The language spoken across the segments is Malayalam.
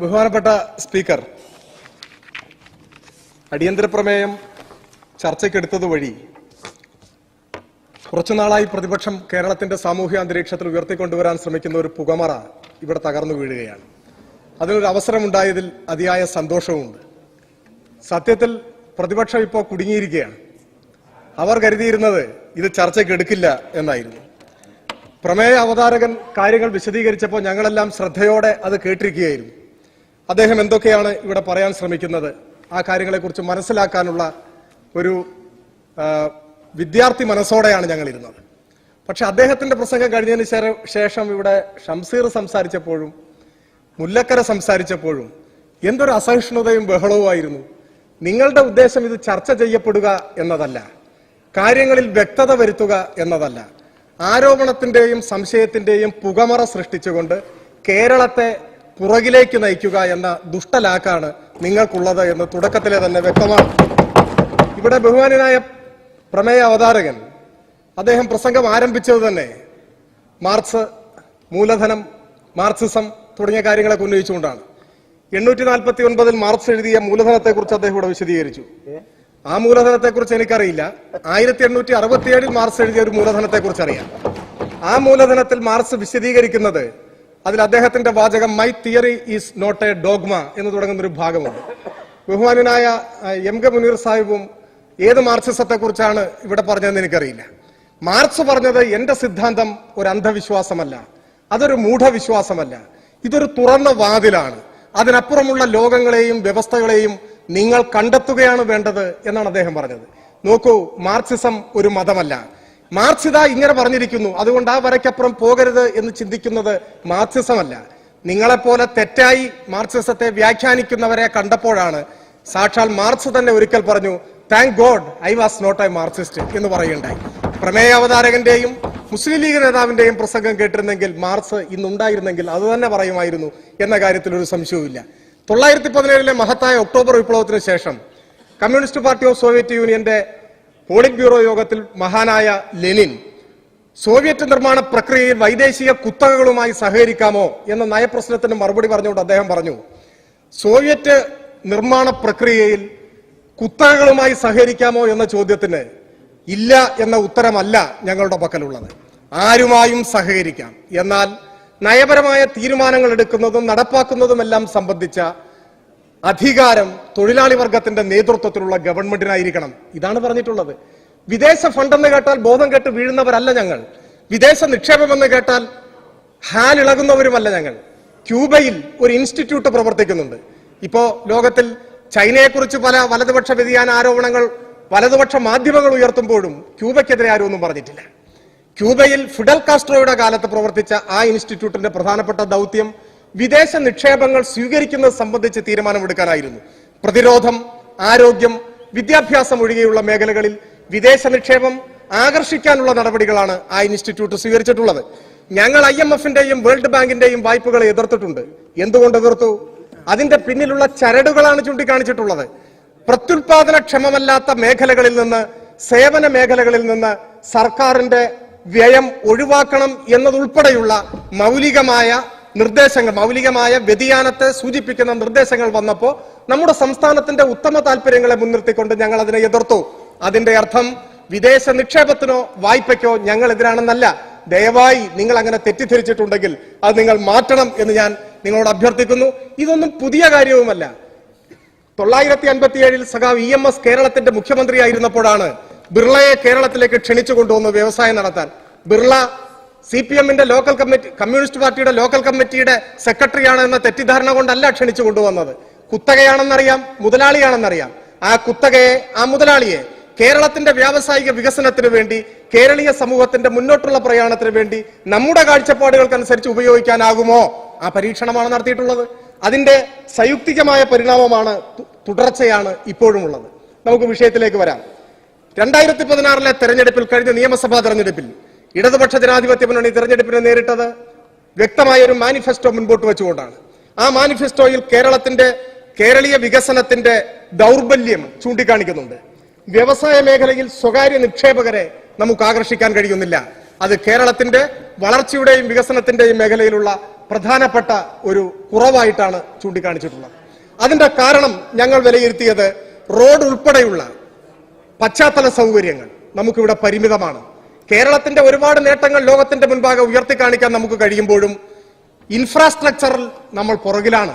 ബഹുമാനപ്പെട്ട സ്പീക്കർ, അടിയന്തര പ്രമേയം ചർച്ചയ്ക്കെടുത്തത് വഴി കുറച്ചുനാളായി പ്രതിപക്ഷം കേരളത്തിന്റെ സാമൂഹ്യ അന്തരീക്ഷത്തിൽ ഉയർത്തിക്കൊണ്ടുവരാൻ ശ്രമിക്കുന്ന ഒരു പുകമറ ഇവിടെ തകർന്നു വീഴുകയാണ്. അതിനൊരു അവസരമുണ്ടായതിൽ അതിയായ സന്തോഷവുമുണ്ട്. സത്യത്തിൽ പ്രതിപക്ഷം ഇപ്പോൾ കുടുങ്ങിയിരിക്കുകയാണ്. അവർ കരുതിയിരുന്നത് ഇത് ചർച്ചയ്ക്കെടുക്കില്ല എന്നായിരുന്നു. പ്രമേയ അവതാരകൻ കാര്യങ്ങൾ വിശദീകരിച്ചപ്പോൾ ഞങ്ങളെല്ലാം ശ്രദ്ധയോടെ അത് കേട്ടിരിക്കുകയായിരുന്നു. അദ്ദേഹം എന്തൊക്കെയാണ് ഇവിടെ പറയാൻ ശ്രമിക്കുന്നത്, ആ കാര്യങ്ങളെക്കുറിച്ച് മനസ്സിലാക്കാനുള്ള ഒരു വിദ്യാർത്ഥി മനസ്സോടെയാണ് ഞങ്ങളിരുന്നത്. പക്ഷെ അദ്ദേഹത്തിന്റെ പ്രസംഗം കഴിഞ്ഞതിന് ശേഷം ഇവിടെ ഷംസീർ സംസാരിച്ചപ്പോഴും മുല്ലക്കര സംസാരിച്ചപ്പോഴും എന്തൊരു അസഹിഷ്ണുതയും ബഹളവുമായിരുന്നു. നിങ്ങളുടെ ഉദ്ദേശം ഇത് ചർച്ച ചെയ്യപ്പെടുക എന്നതല്ല, കാര്യങ്ങളിൽ വ്യക്തത വരുത്തുക എന്നതല്ല, ആരോപണത്തിന്റെയും സംശയത്തിന്റെയും പുകമറ സൃഷ്ടിച്ചുകൊണ്ട് കേരളത്തെ പുറകിലേക്ക് നയിക്കുക എന്ന ദുഷ്ടലാക്കാണ് നിങ്ങൾക്കുള്ളത് എന്ന് തുടക്കത്തിലെ തന്നെ വ്യക്തമാണ്. ഇവിടെ ബഹുമാനായ പ്രമേയ അവതാരകൻ അദ്ദേഹം പ്രസംഗം ആരംഭിച്ചത് തന്നെ മാർക്സ്, മൂലധനം, മാർക്സിസം തുടങ്ങിയ കാര്യങ്ങളൊക്കെ ഉന്നയിച്ചുകൊണ്ടാണ്. 849 മാർക്സ് എഴുതിയ മൂലധനത്തെക്കുറിച്ച് അദ്ദേഹം ഇവിടെ വിശദീകരിച്ചു. ആ മൂലധനത്തെക്കുറിച്ച് എനിക്കറിയില്ല. 1867 മാർക്സ് എഴുതിയ ഒരു മൂലധനത്തെക്കുറിച്ച് അറിയാം. ആ മൂലധനത്തിൽ മാർക്സ് വിശദീകരിക്കുന്നത്, അതിൽ അദ്ദേഹത്തിന്റെ വാചകം my theory is not a dogma എന്ന് തുടങ്ങുന്ന ഒരു ഭാഗമുണ്ട്. ബഹുമാനായ എം.കെ. മുനീർ സാഹിബും ഏത് മാർക്സിസത്തെക്കുറിച്ചാണ് ഇവിടെ പറഞ്ഞതെന്ന് എനിക്കറിയില്ല. മാർക്സ് പറഞ്ഞത് എന്റെ സിദ്ധാന്തം ഒരു അന്ധവിശ്വാസമല്ല, അതൊരു മൂഢവിശ്വാസമല്ല, ഇതൊരു തുറന്ന വാതിലാണ്, അതിനപ്പുറമുള്ള ലോകങ്ങളെയും വ്യവസ്ഥകളെയും നിങ്ങൾ കണ്ടെത്തുകയാണ് വേണ്ടത് എന്നാണ് അദ്ദേഹം പറഞ്ഞത്. നോക്കൂ, മാർക്സിസം ഒരു മതമല്ല. മാർക്സിത ഇങ്ങനെ പറഞ്ഞിരിക്കുന്നു, അതുകൊണ്ട് ആ വരയ്ക്കപ്പുറം പോകരുത് എന്ന് ചിന്തിക്കുന്നത് മാർക്സിസമല്ല. നിങ്ങളെപ്പോലെ തെറ്റായി മാർക്സിസത്തെ വ്യാഖ്യാനിക്കുന്നവരെ കണ്ടപ്പോഴാണ് സാക്ഷാൽ മാർക്സ് തന്നെ ഒരിക്കൽ പറഞ്ഞു, thank God I was not a Marxist എന്ന് പറയുണ്ടായി. പ്രമേയ അവതാരകന്റെയും മുസ്ലിം ലീഗ് നേതാവിന്റെയും പ്രസംഗം കേട്ടിരുന്നെങ്കിൽ മാർക്സ് ഇന്നുണ്ടായിരുന്നെങ്കിൽ അത് തന്നെ പറയുമായിരുന്നു എന്ന കാര്യത്തിൽ ഒരു സംശയവുമില്ല. 1917 മഹത്തായ ഒക്ടോബർ വിപ്ലവത്തിന് ശേഷം കമ്മ്യൂണിസ്റ്റ് പാർട്ടി ഓഫ് സോവിയറ്റ് യൂണിയന്റെ പോളിറ്റ് ബ്യൂറോ യോഗത്തിൽ മഹാനായ ലെനിൻ സോവിയറ്റ് നിർമ്മാണ പ്രക്രിയയിൽ വൈദേശിക കുത്തകകളുമായി സഹകരിക്കാമോ എന്ന നയപ്രശ്നത്തിന് മറുപടി പറഞ്ഞുകൊണ്ട് അദ്ദേഹം പറഞ്ഞു, സോവിയറ്റ് നിർമ്മാണ പ്രക്രിയയിൽ കുത്തകകളുമായി സഹകരിക്കാമോ എന്ന ചോദ്യത്തിന് ഇല്ല എന്ന ഉത്തരമല്ല ഞങ്ങളുടെ പക്കലുള്ളത്. ആരുമായും സഹകരിക്കാം, എന്നാൽ നയപരമായ തീരുമാനങ്ങൾ എടുക്കുന്നതും നടപ്പാക്കുന്നതുമെല്ലാം സംബന്ധിച്ച അധികാരം തൊഴിലാളി വർഗത്തിന്റെ നേതൃത്വത്തിലുള്ള ഗവൺമെന്റിനായിരിക്കണം. ഇതാണ് പറഞ്ഞിട്ടുള്ളത്. വിദേശ ഫണ്ടെന്ന് കേട്ടാൽ ബോധം കെട്ട് വീഴുന്നവരല്ല ഞങ്ങൾ. വിദേശ നിക്ഷേപമെന്ന് കേട്ടാൽ ഹാലിളകുന്നവരുമല്ല ഞങ്ങൾ. ക്യൂബയിൽ ഒരു ഇൻസ്റ്റിറ്റ്യൂട്ട് പ്രവർത്തിക്കുന്നുണ്ട്. ഇപ്പോ ലോകത്തിൽ ചൈനയെക്കുറിച്ച് പല വലതുപക്ഷ വ്യതിയാന ആരോപണങ്ങൾ വലതുപക്ഷ മാധ്യമങ്ങൾ ഉയർത്തുമ്പോഴും ക്യൂബയ്ക്കെതിരെ ആരും ഒന്നും പറഞ്ഞിട്ടില്ല. ക്യൂബയിൽ ഫിഡൽ കാസ്ട്രോയുടെ കാലത്ത് പ്രവർത്തിച്ച ആ ഇൻസ്റ്റിറ്റ്യൂട്ടിന്റെ പ്രധാനപ്പെട്ട ദൗത്യം വിദേശ നിക്ഷേപങ്ങൾ സ്വീകരിക്കുന്നത് സംബന്ധിച്ച് തീരുമാനമെടുക്കാനായിരുന്നു. പ്രതിരോധം, ആരോഗ്യം, വിദ്യാഭ്യാസം ഒഴികെയുള്ള മേഖലകളിൽ വിദേശ നിക്ഷേപം ആകർഷിക്കാനുള്ള നടപടികളാണ് ആ ഇൻസ്റ്റിറ്റ്യൂട്ട് സ്വീകരിച്ചിട്ടുള്ളത്. ഞങ്ങൾ IMF-ന്റെയും വേൾഡ് ബാങ്കിന്റെയും വായ്പകളെ എതിർത്തിട്ടുണ്ട്. എന്തുകൊണ്ട് എതിർത്തു? അതിന്റെ പിന്നിലുള്ള ചരടുകളാണ് ചൂണ്ടിക്കാണിച്ചിട്ടുള്ളത്. പ്രത്യുൽപാദനക്ഷമമല്ലാത്ത മേഖലകളിൽ നിന്ന്, സേവന മേഖലകളിൽ നിന്ന് സർക്കാരിന്റെ വ്യയം ഒഴിവാക്കണം എന്നതുൾപ്പെടെയുള്ള മൗലികമായ നിർദ്ദേശങ്ങൾ, മൗലികമായ വ്യതിയാനത്തെ സൂചിപ്പിക്കുന്ന നിർദ്ദേശങ്ങൾ വന്നപ്പോൾ നമ്മുടെ സംസ്ഥാനത്തിന്റെ ഉത്തമ താല്പര്യങ്ങളെ മുൻനിർത്തിക്കൊണ്ട് ഞങ്ങൾ അതിനെ എതിർത്തു. അതിന്റെ അർത്ഥം വിദേശ നിക്ഷേപത്തിനോ വായ്പയ്ക്കോ ഞങ്ങൾ എതിരാണെന്നല്ല. ദയവായി നിങ്ങൾ അങ്ങനെ തെറ്റിദ്ധരിച്ചിട്ടുണ്ടെങ്കിൽ അത് നിങ്ങൾ മാറ്റണം എന്ന് ഞാൻ നിങ്ങളോട് അഭ്യർത്ഥിക്കുന്നു. ഇതൊന്നും പുതിയ കാര്യവുമല്ല. 1957 സഖാവ് EMS കേരളത്തിന്റെ മുഖ്യമന്ത്രിയായിരുന്നപ്പോഴാണ് ബിർളയെ കേരളത്തിലേക്ക് ക്ഷണിച്ചു കൊണ്ടുവന്ന് വ്യവസായം നടത്താൻ. ബിർള CPM-ന്റെ ലോക്കൽ കമ്മിറ്റി, കമ്മ്യൂണിസ്റ്റ് പാർട്ടിയുടെ ലോക്കൽ കമ്മിറ്റിയുടെ സെക്രട്ടറിയാണ് എന്ന തെറ്റിദ്ധാരണ കൊണ്ടല്ല ക്ഷണിച്ചു കൊണ്ടുവന്നത്. കുത്തകയാണെന്നറിയാം, മുതലാളിയാണെന്നറിയാം. ആ കുത്തകയെ, ആ മുതലാളിയെ കേരളത്തിന്റെ വ്യാവസായിക വികസനത്തിന് വേണ്ടി, കേരളീയ സമൂഹത്തിന്റെ മുന്നോട്ടുള്ള പ്രയാണത്തിന് വേണ്ടി നമ്മുടെ കാഴ്ചപ്പാടുകൾക്കനുസരിച്ച് ഉപയോഗിക്കാനാകുമോ? ആ പരീക്ഷണമാണ് നടത്തിയിട്ടുള്ളത്. അതിന്റെ സയുക്തികമായ പരിണാമമാണ്, തുടർച്ചയാണ് ഇപ്പോഴും ഉള്ളത്. നമുക്ക് വിഷയത്തിലേക്ക് വരാം. 2016 തെരഞ്ഞെടുപ്പിൽ, കഴിഞ്ഞ നിയമസഭാ തെരഞ്ഞെടുപ്പിൽ ഇടതുപക്ഷ ജനാധിപത്യ മുന്നണി തെരഞ്ഞെടുപ്പിനെ നേരിട്ടത് വ്യക്തമായ ഒരു മാനിഫെസ്റ്റോ മുൻപോട്ട് വെച്ചുകൊണ്ടാണ്. ആ മാനിഫെസ്റ്റോയിൽ കേരളീയ വികസനത്തിന്റെ ദൗർബല്യം ചൂണ്ടിക്കാണിക്കുന്നുണ്ട്. വ്യവസായ മേഖലയിൽ സ്വകാര്യ നിക്ഷേപകരെ നമുക്ക് ആകർഷിക്കാൻ കഴിയുന്നില്ല. അത് കേരളത്തിന്റെ വളർച്ചയുടെയും വികസനത്തിന്റെയും മേഖലയിലുള്ള പ്രധാനപ്പെട്ട ഒരു കുറവായിട്ടാണ് ചൂണ്ടിക്കാണിച്ചിട്ടുള്ളത്. അതിന്റെ കാരണം ഞങ്ങൾ വിലയിരുത്തിയത് റോഡ് ഉൾപ്പെടെയുള്ള പശ്ചാത്തല സൗകര്യങ്ങൾ നമുക്കിവിടെ പരിമിതമാണ്. കേരളത്തിന്റെ ഒരുപാട് നേട്ടങ്ങൾ ലോകത്തിന്റെ മുൻപാകെ ഉയർത്തിക്കാണിക്കാൻ നമുക്ക് കഴിയുമ്പോഴും ഇൻഫ്രാസ്ട്രക്ചറിൽ നമ്മൾ പുറകിലാണ്.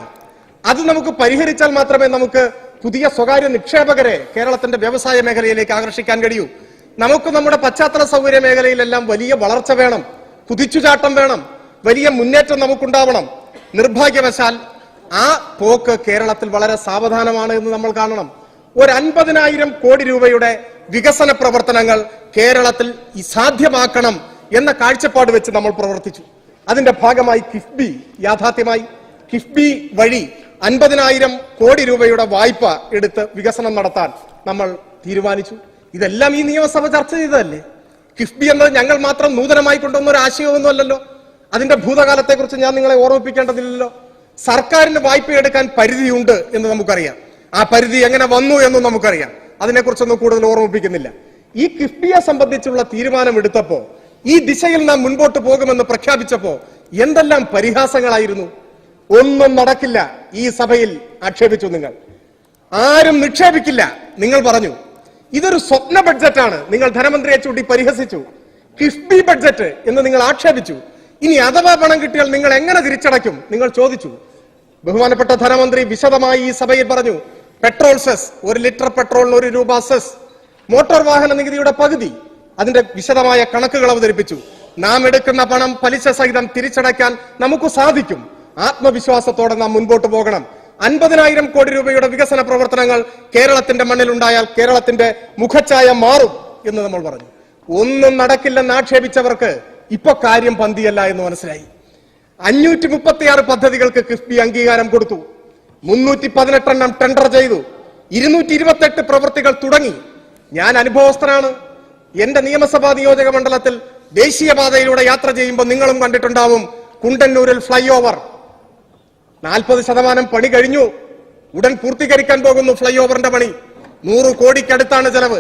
അത് നമുക്ക് പരിഹരിച്ചാൽ മാത്രമേ നമുക്ക് പുതിയ സ്വകാര്യ നിക്ഷേപകരെ കേരളത്തിന്റെ വ്യവസായ മേഖലയിലേക്ക് ആകർഷിക്കാൻ കഴിയൂ. നമുക്ക് നമ്മുടെ പശ്ചാത്തല സൗകര്യ മേഖലയിലെല്ലാം വലിയ വളർച്ച വേണം, കുതിച്ചുചാട്ടം വേണം, വലിയ മുന്നേറ്റം നമുക്കുണ്ടാവണം. നിർഭാഗ്യവശാൽ ആ പോക്ക് കേരളത്തിൽ വളരെ സാവധാനമാണ് എന്ന് നമ്മൾ കാണണം. ഒരു 50,000 കോടി രൂപയുടെ വികസന പ്രവർത്തനങ്ങൾ കേരളത്തിൽ സാധ്യമാക്കണം എന്ന കാഴ്ചപ്പാട് വെച്ച് നമ്മൾ പ്രവർത്തിച്ചു. അതിന്റെ ഭാഗമായി കിഫ്ബി യാഥാർത്ഥ്യമായി. കിഫ്ബി വഴി 50,000 കോടി രൂപയുടെ വായ്പ എടുത്ത് വികസനം നടത്താൻ നമ്മൾ തീരുമാനിച്ചു. ഇതെല്ലാം ഈ നിയമസഭ ചർച്ച ചെയ്തതല്ലേ? കിഫ്ബി എന്നത് ഞങ്ങൾ മാത്രം നൂതനമായി കൊണ്ടുവന്ന ഒരു ആശയമൊന്നുമല്ലല്ലോ. അതിന്റെ ഭൂതകാലത്തെക്കുറിച്ച് ഞാൻ നിങ്ങളെ ഓർമ്മിപ്പിക്കേണ്ടതില്ലല്ലോ. സർക്കാരിന് വായ്പ എടുക്കാൻ പരിധിയുണ്ട് എന്ന് നമുക്കറിയാം. ആ പരിധി എങ്ങനെ വന്നു എന്നും നമുക്കറിയാം. അതിനെക്കുറിച്ചൊന്നും കൂടുതൽ ഓർമ്മിപ്പിക്കുന്നില്ല. ഈ കിഫ്ബിയെ സംബന്ധിച്ചുള്ള തീരുമാനമെടുത്തപ്പോ, ഈ ദിശയിൽ നാം മുൻപോട്ട് പോകുമെന്ന് പ്രഖ്യാപിച്ചപ്പോ എന്തെല്ലാം പരിഹാസങ്ങളായിരുന്നു. ഒന്നും നടക്കില്ല. ഈ സഭയിൽ ആക്ഷേപിച്ചു നിങ്ങൾ. ആരും നിക്ഷേപിക്കില്ല നിങ്ങൾ പറഞ്ഞു. ഇതൊരു സ്വപ്ന ബഡ്ജറ്റാണ്. നിങ്ങൾ ധനമന്ത്രിയെ ചൂണ്ടി പരിഹസിച്ചു. കിഫ്ബി ബഡ്ജറ്റ് എന്ന് നിങ്ങൾ ആക്ഷേപിച്ചു. ഇനി അഥവാ പണം കിട്ടിയാൽ നിങ്ങൾ എങ്ങനെ തിരിച്ചടയ്ക്കും നിങ്ങൾ ചോദിച്ചു. ബഹുമാനപ്പെട്ട ധനമന്ത്രി വിശദമായി ഈ സഭയിൽ പറഞ്ഞു. പെട്രോൾ സെസ്, 1 ലിറ്റർ പെട്രോളിന് 1 രൂപ സെസ്, മോട്ടോർ വാഹന നികുതിയുടെ പകുതി, അതിന്റെ വിശദമായ കണക്കുകൾ അവതരിപ്പിച്ചു. നാം എടുക്കുന്ന പണം പലിശ സഹിതം തിരിച്ചടയ്ക്കാൻ നമുക്ക് സാധിക്കും. ആത്മവിശ്വാസത്തോടെ നാം മുൻപോട്ട് പോകണം. 50,000 കോടി രൂപയുടെ വികസന പ്രവർത്തനങ്ങൾ കേരളത്തിന്റെ മണ്ണിലുണ്ടായാൽ കേരളത്തിന്റെ മുഖച്ഛായ മാറും എന്ന് നമ്മൾ പറഞ്ഞു. ഒന്നും നടക്കില്ലെന്ന് ആക്ഷേപിച്ചവർക്ക് ഇപ്പൊ കാര്യം പന്തിയല്ല എന്ന് മനസ്സിലായി. 536 പദ്ധതികൾക്ക് കിഫ്ബി അംഗീകാരം കൊടുത്തു. 318 എണ്ണം ടെൻഡർ ചെയ്തു. 228 പ്രവൃത്തികൾ തുടങ്ങി. ഞാൻ അനുഭവസ്ഥനാണ്. എന്റെ നിയമസഭാ നിയോജക മണ്ഡലത്തിൽ ദേശീയപാതയിലൂടെ യാത്ര ചെയ്യുമ്പോൾ നിങ്ങളും കണ്ടിട്ടുണ്ടാവും കുണ്ടന്നൂരിൽ ഫ്ലൈ ഓവർ 40% പണി കഴിഞ്ഞു. ഉടൻ പൂർത്തീകരിക്കാൻ പോകുന്നു ഫ്ലൈ ഓവറിന്റെ പണി. 100 കോടിക്കടുത്താണ് ചെലവ്.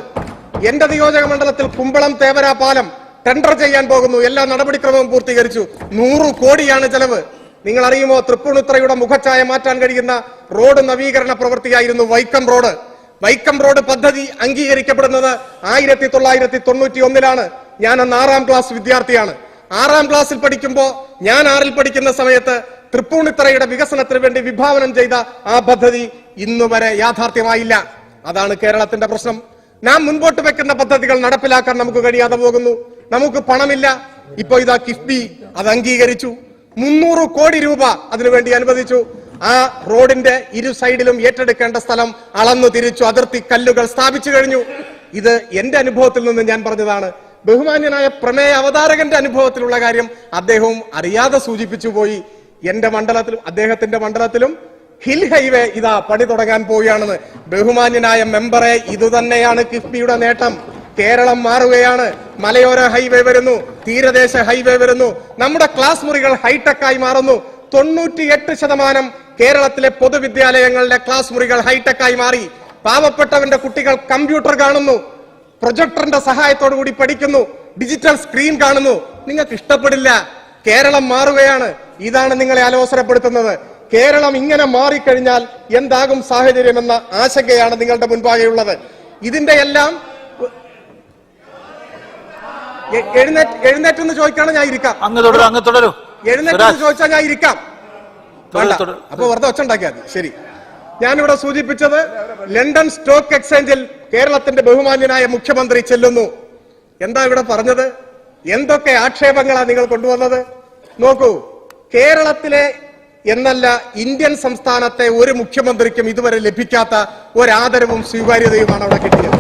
എന്റെ നിയോജക മണ്ഡലത്തിൽ കുമ്പളം തേവര പാലം ടെൻഡർ ചെയ്യാൻ പോകുന്നു. എല്ലാ നടപടിക്രമവും പൂർത്തീകരിച്ചു. 100 കോടിയാണ് ചെലവ്. നിങ്ങൾ അറിയുമോ, തൃപ്പൂണിത്തുറയുടെ മുഖച്ഛായ മാറ്റാൻ കഴിയുന്ന റോഡ് നവീകരണ പ്രവൃത്തിയായിരുന്നു വൈക്കം റോഡ്. വൈക്കം റോഡ് പദ്ധതി അംഗീകരിക്കപ്പെടുന്നത് 1991-ലാണ്. ഞാൻ അന്ന് 6ാം ക്ലാസ് വിദ്യാർത്ഥിയാണ്. 6ാം ക്ലാസ്സിൽ പഠിക്കുമ്പോൾ, ഞാൻ 6ൽ പഠിക്കുന്ന സമയത്ത് തൃപ്പൂണിത്തുറയുടെ വികസനത്തിന് വേണ്ടി വിഭാവനം ചെയ്ത ആ പദ്ധതി ഇന്നുവരെ യാഥാർത്ഥ്യമായില്ല. അതാണ് കേരളത്തിന്റെ പ്രശ്നം. നാം മുൻപോട്ട് വെക്കുന്ന പദ്ധതികൾ നടപ്പിലാക്കാൻ നമുക്ക് കഴിയാതെ പോകുന്നു. നമുക്ക് പണമില്ല. ഇപ്പൊ ഇതാ കിഫ്ബി അത് അംഗീകരിച്ചു. 300 കോടി രൂപ അതിനുവേണ്ടി അനുവദിച്ചു. ആ റോഡിന്റെ ഇരു സൈഡിലും ഏറ്റെടുക്കേണ്ട സ്ഥലം അളന്നു തിരിച്ചു. അതിർത്തി കല്ലുകൾ സ്ഥാപിച്ചു കഴിഞ്ഞു. ഇത് എന്റെ അനുഭവത്തിൽ നിന്ന് ഞാൻ പറഞ്ഞതാണ്. ബഹുമാന്യനായ പ്രമേയ അവതാരകന്റെ അനുഭവത്തിലുള്ള കാര്യം അദ്ദേഹവും അറിയാതെ സൂചിപ്പിച്ചു പോയി. എന്റെ മണ്ഡലത്തിലും അദ്ദേഹത്തിന്റെ മണ്ഡലത്തിലും ഹിൽ ഹൈവേ ഇതാ പണി തുടങ്ങാൻ പോവുകയാണെന്ന്. ബഹുമാന്യനായ മെമ്പറെ, ഇതുതന്നെയാണ് കിഫ്ബിയുടെ നേട്ടം. കേരളം മാറുകയാണ്. മലയോര ഹൈവേ വരുന്നു, തീരദേശ ഹൈവേ വരുന്നു, നമ്മുടെ ക്ലാസ് മുറികൾ ഹൈടെക്കായി മാറുന്നു. 98% കേരളത്തിലെ പൊതുവിദ്യാലയങ്ങളിലെ ക്ലാസ് മുറികൾ ഹൈടെക്കായി മാറി. പാവപ്പെട്ടവന്റെ കുട്ടികൾ കമ്പ്യൂട്ടർ കാണുന്നു, പ്രൊജക്ടറിന്റെ സഹായത്തോടു കൂടി പഠിക്കുന്നു, ഡിജിറ്റൽ സ്ക്രീൻ കാണുന്നു. നിങ്ങൾക്ക് ഇഷ്ടപ്പെടില്ല. കേരളം മാറുകയാണ്. ഇതാണ് നിങ്ങളെ അലോസരപ്പെടുത്തുന്നത്. കേരളം ഇങ്ങനെ മാറിക്കഴിഞ്ഞാൽ എന്താകും സാഹചര്യമെന്ന ആശങ്കയാണ് നിങ്ങളുടെ മുൻപാകെയുള്ളത്. ഇതിന്റെ എല്ലാം എഴുന്നേറ്റെന്ന് ചോദിക്കാണ് ഞാൻ ഇരിക്കാം. എഴുന്നേറ്റെന്ന് ചോദിച്ചാൽ ഞാൻ ഇരിക്കാം. അപ്പൊ വെറുതെ ഒച്ച ഉണ്ടാക്കിയാൽ മതി. ശരി, ഞാനിവിടെ സൂചിപ്പിച്ചത് ലണ്ടൻ സ്റ്റോക്ക് എക്സ്ചേഞ്ചിൽ കേരളത്തിന്റെ ബഹുമാന്യനായ മുഖ്യമന്ത്രി ചെല്ലുന്നു. എന്താ ഇവിടെ പറഞ്ഞത്? എന്തൊക്കെ ആക്ഷേപങ്ങളാണ് നിങ്ങൾ കൊണ്ടുവന്നത്? നോക്കൂ, കേരളത്തിലെ എന്നല്ല ഇന്ത്യൻ സംസ്ഥാനത്തെ ഒരു മുഖ്യമന്ത്രിക്കും ഇതുവരെ ലഭിക്കാത്ത ഒരാദരവും സ്വീകാര്യതയുമാണ് അവിടെ കിട്ടിയത്.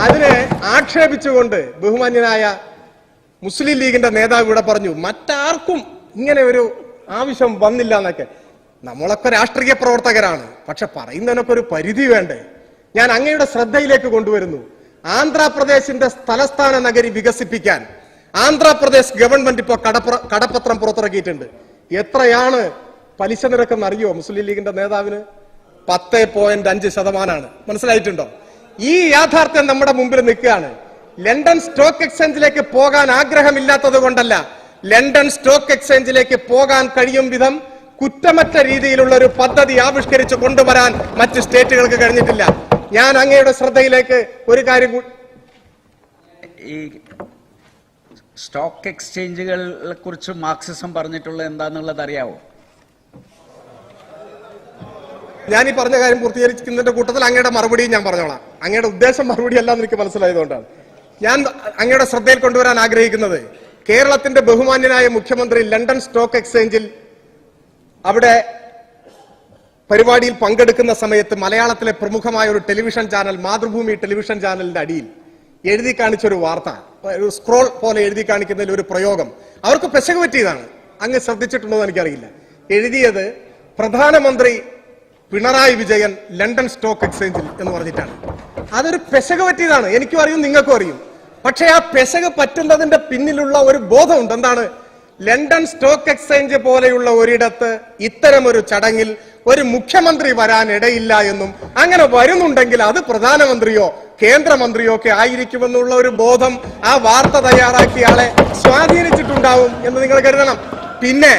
അതിനെ ആക്ഷേപിച്ചുകൊണ്ട് ബഹുമാന്യനായ മുസ്ലിം ലീഗിന്റെ നേതാവ് ഇവിടെ പറഞ്ഞു മറ്റാർക്കും ഇങ്ങനെ ഒരു ആവശ്യം വന്നില്ല എന്നൊക്കെ. നമ്മളൊക്കെ രാഷ്ട്രീയ പ്രവർത്തകരാണ്, പക്ഷെ പറയുന്നതിനൊക്കെ ഒരു പരിധി വേണ്ടേ? ഞാൻ അങ്ങയുടെ ശ്രദ്ധയിലേക്ക് കൊണ്ടുവരുന്നു. ആന്ധ്രാപ്രദേശിന്റെ തലസ്ഥാന നഗരി വികസിപ്പിക്കാൻ ആന്ധ്രാപ്രദേശ് ഗവൺമെന്റ് ഇപ്പോൾ കടപ്പത്രം പുറത്തിറക്കിയിട്ടുണ്ട്. എത്രയാണ് പലിശ നിരക്കെന്ന് അറിയോ മുസ്ലിം ലീഗിന്റെ നേതാവിന്? 10.5%. മനസ്സിലായിട്ടുണ്ടോ? ഈ യാഥാർത്ഥ്യം നമ്മുടെ മുമ്പിൽ നിൽക്കുകയാണ്. ലണ്ടൻ സ്റ്റോക്ക് എക്സ്ചേഞ്ചിലേക്ക് പോകാൻ ആഗ്രഹമില്ലാത്തത് കൊണ്ടല്ല, ലണ്ടൻ സ്റ്റോക്ക് എക്സ്ചേഞ്ചിലേക്ക് പോകാൻ കഴിയും വിധം കുറ്റമറ്റ രീതിയിലുള്ള ഒരു പദ്ധതി ആവിഷ്കരിച്ച് കൊണ്ടുവരാൻ മറ്റ് സ്റ്റേറ്റുകൾക്ക് കഴിഞ്ഞിട്ടില്ല. ഞാൻ അങ്ങയുടെ ശ്രദ്ധയിലേക്ക് ഒരു കാര്യം ഈ സ്റ്റോക്ക് എക്സ്ചേഞ്ചുകളെ കുറിച്ച് മാർക്സിസം പറഞ്ഞിട്ടുള്ളത് എന്താന്നുള്ളത് അറിയാവോ? ഞാൻ ഈ പറഞ്ഞ കാര്യം പൂർത്തീകരിക്കുന്നതിന്റെ കൂട്ടത്തിൽ അങ്ങയുടെ മറുപടിയും ഞാൻ പറഞ്ഞോളാം. അങ്ങയുടെ ഉദ്ദേശം മറുപടി അല്ലാന്ന് എനിക്ക് മനസ്സിലായതുകൊണ്ടാണ് ഞാൻ അങ്ങയുടെ ശ്രദ്ധയിൽ കൊണ്ടുവരാൻ ആഗ്രഹിക്കുന്നത്. കേരളത്തിന്റെ ബഹുമാന്യനായ മുഖ്യമന്ത്രി ലണ്ടൻ സ്റ്റോക്ക് എക്സ്ചേഞ്ചിൽ അവിടെ പരിപാടിയിൽ പങ്കെടുക്കുന്ന സമയത്ത് മലയാളത്തിലെ പ്രമുഖമായ ഒരു ടെലിവിഷൻ ചാനൽ, മാതൃഭൂമി ടെലിവിഷൻ ചാനലിന്റെ അടിയിൽ എഴുതി കാണിച്ചൊരു വാർത്ത, ഒരു സ്ക്രോൾ പോലെ എഴുതി കാണിക്കുന്നതിൽ ഒരു പ്രയോഗം അവർക്ക് പെശക് പറ്റിയതാണ്. അങ്ങ് ശ്രദ്ധിച്ചിട്ടുണ്ടോ എന്ന് എനിക്കറിയില്ല. എഴുതിയത് പ്രധാനമന്ത്രി പിണറായി വിജയൻ ലണ്ടൻ സ്റ്റോക്ക് എക്സ്ചേഞ്ചിൽ എന്ന് പറഞ്ഞിട്ടാണ്. അതൊരു പെശക് പറ്റിയതാണ്. എനിക്കും അറിയും, നിങ്ങൾക്കും അറിയും. പക്ഷേ ആ പെശക് പറ്റുന്നതിന്റെ പിന്നിലുള്ള ഒരു ബോധമുണ്ട്. എന്താണ്? ലണ്ടൻ സ്റ്റോക്ക് എക്സ്ചേഞ്ച് പോലെയുള്ള ഒരിടത്ത് ഇത്തരമൊരു ചടങ്ങിൽ ഒരു മുഖ്യമന്ത്രി വരാൻ ഇടയില്ല എന്നും അങ്ങനെ വരുന്നുണ്ടെങ്കിൽ അത് പ്രധാനമന്ത്രിയോ കേന്ദ്രമന്ത്രിയോ ഒക്കെ ആയിരിക്കുമെന്നുള്ള ഒരു ബോധം ആ വാർത്ത തയ്യാറാക്കിയ ആളെ സ്വാധീനിച്ചിട്ടുണ്ടാവും എന്ന് നിങ്ങൾ കരുതണം. പിന്നെ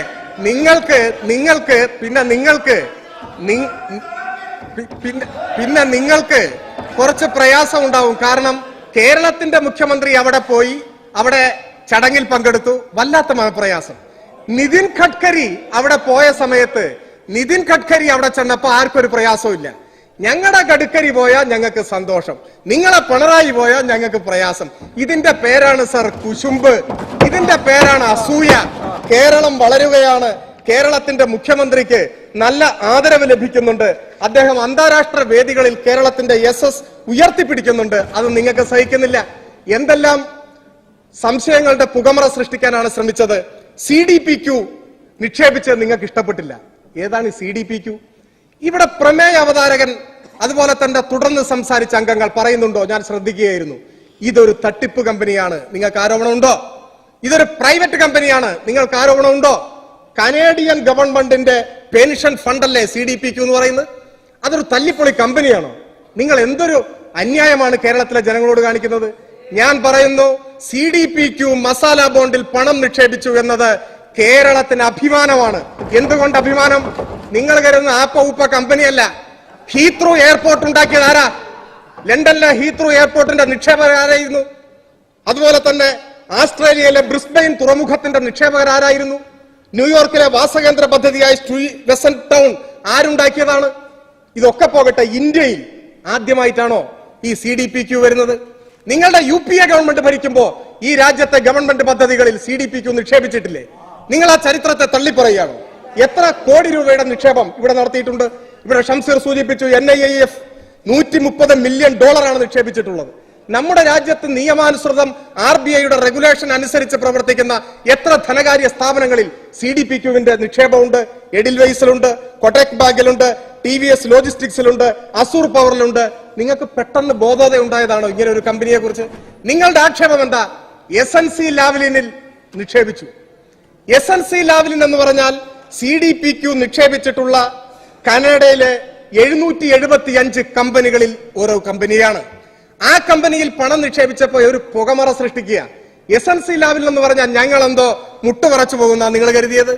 നിങ്ങൾക്ക് കുറച്ച് പ്രയാസം ഉണ്ടാവും. കാരണം കേരളത്തിന്റെ മുഖ്യമന്ത്രി അവിടെ പോയി അവിടെ ചടങ്ങിൽ പങ്കെടുത്തു, വല്ലാത്ത പ്രയാസം. നിതിൻ ഗഡ്കരി അവിടെ പോയ സമയത്ത് നിതിൻ ഗഡ്കരി അവിടെ ചെന്നപ്പോ ആർക്കൊരു പ്രയാസവും ഇല്ല. ഞങ്ങളുടെ ഗഡ്കരി പോയാൽ ഞങ്ങൾക്ക് സന്തോഷം, നിങ്ങളെ പിണറായി പോയാൽ ഞങ്ങൾക്ക് പ്രയാസം. ഇതിന്റെ പേരാണ് സർ കുശുമ്പ്, ഇതിന്റെ പേരാണ് അസൂയ. കേരളം വളരുകയാണ്. കേരളത്തിന്റെ മുഖ്യമന്ത്രിക്ക് നല്ല ആദരവ് ലഭിക്കുന്നുണ്ട്. അദ്ദേഹം അന്താരാഷ്ട്ര വേദികളിൽ കേരളത്തിന്റെ യശസ് ഉയർത്തിപ്പിടിക്കുന്നുണ്ട്. അത് നിങ്ങൾക്ക് സഹിക്കുന്നില്ല. എന്തെല്ലാം സംശയങ്ങളുടെ പുകമറ സൃഷ്ടിക്കാനാണ് ശ്രമിച്ചത്. CDPQ നിക്ഷേപിച്ചത് നിങ്ങൾക്ക് ഇഷ്ടപ്പെട്ടില്ല. ഏതാണ് CDPQ? ഇവിടെ പ്രമേയ അവതാരകൻ അതുപോലെ തന്നെ തുടർന്ന് സംസാരിച്ച അംഗങ്ങൾ പറയുന്നുണ്ടോ? ഞാൻ ശ്രദ്ധിക്കുകയായിരുന്നു. ഇതൊരു തട്ടിപ്പ് കമ്പനിയാണ്, നിങ്ങൾക്ക് ആരോപണമുണ്ടോ? ഇതൊരു പ്രൈവറ്റ് കമ്പനിയാണ്, നിങ്ങൾക്ക് ആരോപണമുണ്ടോ? കനേഡിയൻ ഗവൺമെന്റിന്റെ പെൻഷൻ ഫണ്ടല്ലേ CDPQ എന്ന് പറയുന്നത്? അതൊരു തല്ലിപ്പൊളി കമ്പനിയാണോ? നിങ്ങൾ എന്തൊരു അന്യായമാണ് കേരളത്തിലെ ജനങ്ങളോട് കാണിക്കുന്നത്. ഞാൻ പറയുന്നു, CDPQ മസാല ബോണ്ടിൽ പണം നിക്ഷേപിച്ചു എന്നത് കേരളത്തിന് അഭിമാനമാണ്. എന്തുകൊണ്ട് അഭിമാനം? നിങ്ങൾ കരുതുന്ന ആപ്പ ഉപ്പ കമ്പനിയല്ല. ഹീത്രൂ എയർപോർട്ട് ഉണ്ടാക്കിയത് ആരാ? ലണ്ടനിലെ ഹീത്രൂ എയർപോർട്ടിന്റെ നിക്ഷേപകർ ആരായിരുന്നു? അതുപോലെ തന്നെ ആസ്ട്രേലിയയിലെ ബ്രിസ്ബെയിൻ തുറമുഖത്തിന്റെ നിക്ഷേപകർ ആരായിരുന്നു? ന്യൂയോർക്കിലെ വാസകേന്ദ്ര പദ്ധതിയായ വെസൻ ടൗൺ ആരുണ്ടാക്കിയതാണ്? ഇതൊക്കെ പോകട്ടെ, ഇന്ത്യയിൽ ആദ്യമായിട്ടാണോ ഈ CDPQ വരുന്നത്? നിങ്ങളുടെ UPA ഗവൺമെന്റ് ഭരിക്കുമ്പോ ഈ രാജ്യത്തെ ഗവൺമെന്റ് പദ്ധതികളിൽ CDPQ നിക്ഷേപിച്ചിട്ടില്ലേ? നിങ്ങൾ ആ ചരിത്രത്തെ തള്ളിപ്പറയുകയാണോ? എത്ര കോടി രൂപയുടെ നിക്ഷേപം ഇവിടെ നടത്തിയിട്ടുണ്ട്? ഇവിടെ ഷംസീർ സൂചിപ്പിച്ചു, NIIF $130 മില്യൺ നിക്ഷേപിച്ചിട്ടുള്ളത്. നമ്മുടെ രാജ്യത്ത് നിയമാനുസൃതം RBIയുടെ റെഗുലേഷൻ അനുസരിച്ച് പ്രവർത്തിക്കുന്ന എത്ര ധനകാര്യ സ്ഥാപനങ്ങളിൽ CDPQവിന്റെ നിക്ഷേപമുണ്ട്? എഡിൽവൈസിലുണ്ട്, കൊട്ടക് ബാങ്കിലുണ്ട്, TVS ലോജിസ്റ്റിക്സിലുണ്ട്, അസൂർ പവറിലുണ്ട്. നിങ്ങൾക്ക് പെട്ടെന്ന് ബോധോദയം ഉണ്ടായതാണോ ഇങ്ങനെ ഒരു കമ്പനിയെ കുറിച്ച്? നിങ്ങളുടെ ആക്ഷേപം എന്താ? SNC ലാവ്ലിനിൽ നിക്ഷേപിച്ചു. SNC ലാവ്ലിൻ എന്ന് പറഞ്ഞാൽ CDPQ നിക്ഷേപിച്ചിട്ടുള്ള കാനഡയിലെ 775 കമ്പനികളിൽ ഓരോ കമ്പനിയാണ്. ആ കമ്പനിയിൽ പണം നിക്ഷേപിച്ചപ്പോൾ ഒരു പുകമറ സൃഷ്ടിക്കുക. SNC ലാവ്ലിൻ എന്ന് പറഞ്ഞാൽ ഞങ്ങൾ എന്തോ മുട്ടുപറച്ചു പോകുന്ന നിങ്ങൾ കരുതിയത്?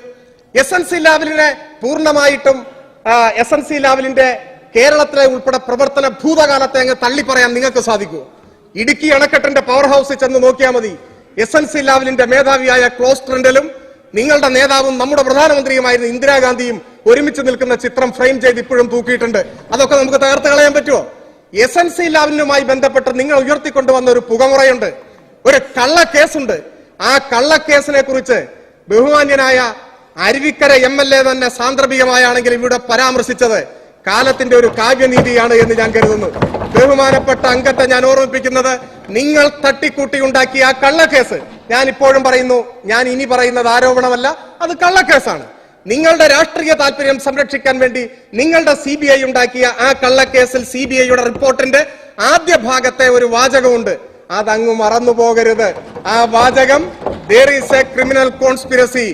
SNC ലാവ്ലിനെ പൂർണ്ണമായിട്ടും SNC ലാവ്ലിന്റെ കേരളത്തിലെ ഉൾപ്പെടെ പ്രവർത്തന ഭൂതകാലത്തെ അങ്ങ് തള്ളി പറയാൻ നിങ്ങൾക്ക് സാധിക്കുമോ? ഇടുക്കി അണക്കെട്ടിന്റെ പവർ ഹൗസിൽ ചെന്ന് നോക്കിയാൽ മതി. SNC ലാവ്ലിന്റെ മേധാവിയായ ക്ലോസ് ട്രെൻഡലും നിങ്ങളുടെ നേതാവും നമ്മുടെ പ്രധാനമന്ത്രിയുമായിരുന്ന ഇന്ദിരാഗാന്ധിയും ഒരുമിച്ച് നിൽക്കുന്ന ചിത്രം ഫ്രെയിം ചെയ്ത് ഇപ്പോഴും തൂക്കിയിട്ടുണ്ട്. അതൊക്കെ നമുക്ക് തകർത്ത് കളയാൻ പറ്റുമോ? SNC ലാവ്ലിനുമായി ബന്ധപ്പെട്ട് നിങ്ങൾ ഉയർത്തിക്കൊണ്ടുവന്ന ഒരു പുകമുറയുണ്ട്, ഒരു കള്ളക്കേസുണ്ട്. ആ കള്ളക്കേസിനെ കുറിച്ച് ബഹുമാന്യനായ അരുവിക്കര MLA തന്നെ സാന്ദർഭികമായാണെങ്കിൽ ഇവിടെ പരാമർശിച്ചത് കാലത്തിന്റെ ഒരു കാവ്യനീതിയാണ് എന്ന് ഞാൻ കരുതുന്നു. ബഹുമാനപ്പെട്ട അംഗത്തെ ഞാൻ ഓർമ്മിപ്പിക്കുന്നത്, നിങ്ങൾ തട്ടിക്കൂട്ടി ഉണ്ടാക്കിയ ആ കള്ളക്കേസ്, ഞാൻ ഇപ്പോഴും പറയുന്നു, ഞാൻ ഇനി പറയുന്നത് ആരോപണമല്ല, അത് കള്ളക്കേസാണ്. നിങ്ങളുടെ രാഷ്ട്രീയ താല്പര്യം സംരക്ഷിക്കാൻ വേണ്ടി നിങ്ങളുടെ CBI ഉണ്ടാക്കിയ ആ കള്ളക്കേസിൽ CBIയുടെ റിപ്പോർട്ടിന്റെ ആദ്യ ഭാഗത്തെ ഒരു വാചകമുണ്ട്, അതങ്ങ് മറന്നു പോകരുത്. ആ വാചകം, there is a criminal conspiracy,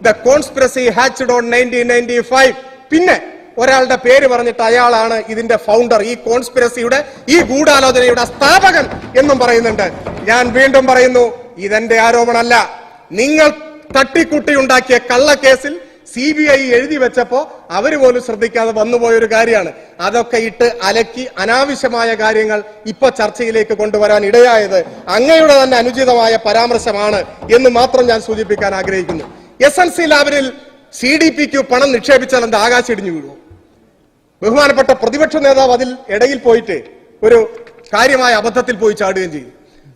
the conspiracy hatched on 1995. പിന്നെ ഒരാളുടെ പേര് പറഞ്ഞിട്ട് അയാളാണ് ഇതിന്റെ ഫൗണ്ടർ, ഈ കോൺസ്പിറസിയുടെ, ഈ ഗൂഢാലോചനയുടെ സ്ഥാപകൻ എന്നും പറയുന്നുണ്ട്. ഞാൻ വീണ്ടും പറയുന്നു, ഇതെന്റെ ആരോപണമല്ല. നിങ്ങൾ തട്ടിക്കുട്ടി ഉണ്ടാക്കിയ കള്ളക്കേസിൽ CBI എഴുതി വെച്ചപ്പോ അവര് പോലും ശ്രദ്ധിക്കാതെ വന്നുപോയൊരു കാര്യമാണ്. അതൊക്കെ ഇട്ട് അലക്കി അനാവശ്യമായ കാര്യങ്ങൾ ഇപ്പൊ ചർച്ചയിലേക്ക് കൊണ്ടുവരാൻ ഇടയായത് അങ്ങയുടെ തന്നെ അനുചിതമായ പരാമർശമാണ് എന്ന് മാത്രം ഞാൻ സൂചിപ്പിക്കാൻ ആഗ്രഹിക്കുന്നു. SNC ലാബിൽ CDPക്ക് പണം നിക്ഷേപിച്ചാൽ എന്താ ആകാശം ഇടിഞ്ഞു വീഴുമോ? ബഹുമാനപ്പെട്ട പ്രതിപക്ഷ നേതാവ് അതിൽ ഇടയിൽ പോയിട്ട് ഒരു കാര്യമായ അബദ്ധത്തിൽ പോയി ചാടുകയും ചെയ്തു.